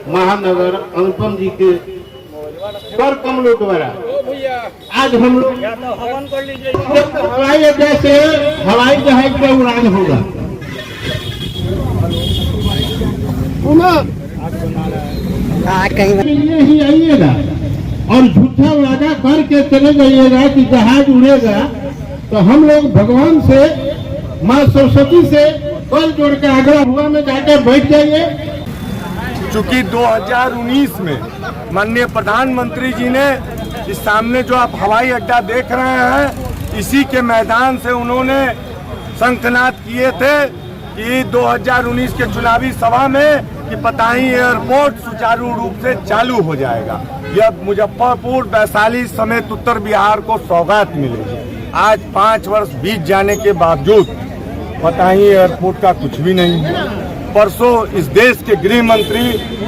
महानगर अनुपम जी के पर कमलों द्वारा आज हम लोग हवाई अड्डे से हवाई जहाज का उड़ान होगा। लिए ही आइएगा और झूठा वादा करके चले जाइएगा कि जहाज उड़ेगा, तो हम लोग भगवान से, माँ सरस्वती से कल जोड़ के आगरा हुआ में जाकर बैठ जाइए। चूंकि 2019 में माननीय प्रधानमंत्री जी ने इस सामने जो आप हवाई अड्डा देख रहे हैं, इसी के मैदान से उन्होंने शंखनाद किए थे कि 2019 के चुनावी सभा में कि पताही एयरपोर्ट सुचारू रूप से चालू हो जाएगा। यह मुजफ्फरपुर, वैशाली समेत उत्तर बिहार को सौगात मिलेगी। आज 5 वर्ष बीत जाने के बावजूद पताही एयरपोर्ट का कुछ भी नहीं है। परसों इस देश के गृह मंत्री,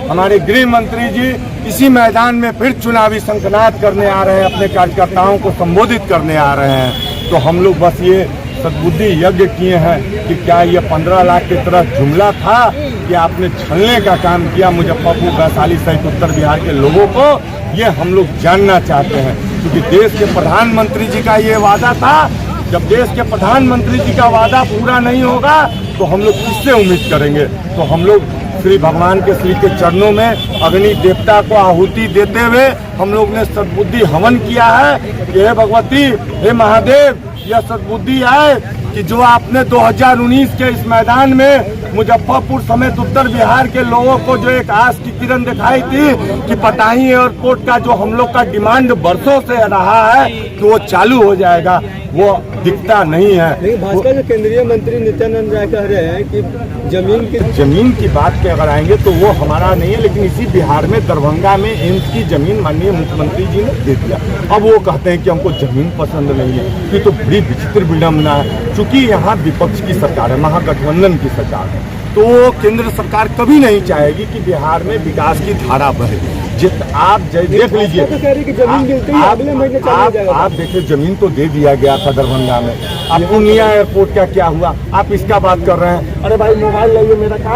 हमारे गृह मंत्री जी इसी मैदान में फिर चुनावी शंखनाद करने आ रहे हैं, अपने कार्यकर्ताओं को संबोधित करने आ रहे हैं। तो हम लोग बस ये सद्बुद्धि यज्ञ किए हैं कि क्या ये 15 लाख की तरह जुमला था कि आपने छलने का काम किया मुजफ्फरपुर, वैशाली सहित उत्तर बिहार के लोगों को, ये हम लोग जानना चाहते हैं। क्योंकि देश के प्रधानमंत्री जी का ये वादा था, जब देश के प्रधानमंत्री जी का वादा पूरा नहीं होगा तो हम लोग किससे उम्मीद करेंगे। तो हम लोग श्री भगवान के श्री के चरणों में अग्नि देवता को आहुति देते हुए हम लोग ने सद्बुद्धि हवन किया है कि हे भगवती, हे महादेव, यह सद्बुद्धि है कि जो आपने 2019 के इस मैदान में मुजफ्फरपुर समेत उत्तर बिहार के लोगों को जो एक आस की किरण दिखाई थी कि पताही एयरपोर्ट का जो हम लोग का डिमांड बरसों से रहा है कि वो चालू हो जाएगा, वो दिखता नहीं है। लेकिन भाजपा के केंद्रीय मंत्री नित्यानंद राय कह रहे हैं कि जमीन की बात पे अगर आएंगे तो वो हमारा नहीं है, लेकिन इसी बिहार में दरभंगा में एम्स की जमीन माननीय मुख्यमंत्री जी ने दे दिया। अब वो कहते हैं कि हमको जमीन पसंद नहीं है, ये तो बड़ी विचित्र विडम्बना है। चूंकि यहाँ विपक्ष की सरकार है, महागठबंधन की सरकार है, तो केंद्र सरकार कभी नहीं चाहेगी कि बिहार में विकास की धारा बहे। आप देख लीजिए, आप देखिए जमीन तो दे दिया गया था दरभंगा में। अब पूर्णिया एयरपोर्ट का क्या हुआ, आप इसका बात कर रहे हैं। अरे भाई मोबाइल लाइए, मेरा काम